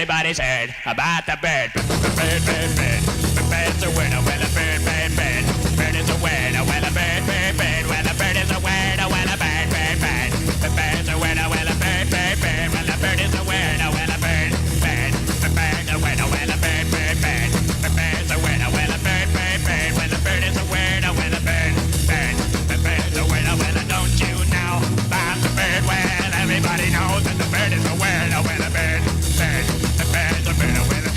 everybody's heard about the bird. Bird, bird, bird. Bird's a word, well a bird, bird, bird. Bird is a word, well a bird, bird, bird. Well a bird is a word, well a bird, bird, bird. The bird's a word, well a bird, bird, bird. Well a bird is a word, well a bird, bird. The bird's a word, well a bird, bird, bird. The bird's a word, well a bird, bird, bird. Well a bird is a word, well a bird, bird. The bird's a word, well don't you know about the bird? Well everybody knows that the bird is a word, well a bird, bird. The bird's a word, well a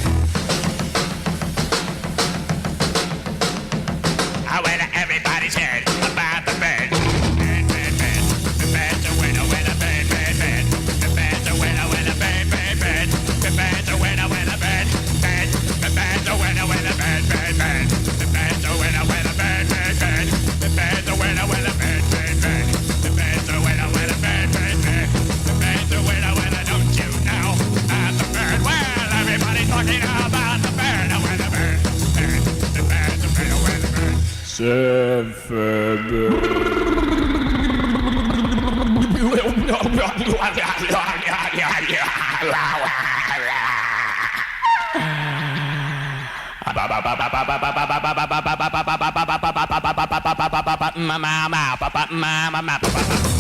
well, everybody's heard about the bird. Bird, bird, bird. The bird's a winner, winner, bird, bird, bird. The bird's a winner, winner, bird, bird, bird. The bird's a winner, winner, bird, bird. The bird's a winner, winner, bird, bird, bird. The bird's a winner, winner, bird, bird, bird. The bird's a winner, winner, bird, bird, bird. The bird's a winner, winner, bird, bird, bird. The bird's a winner, winner, don't you know about the bird? Well, everybody's talking about the bird, winner, bird, bird. The bird's a winner, winner, bird. Mama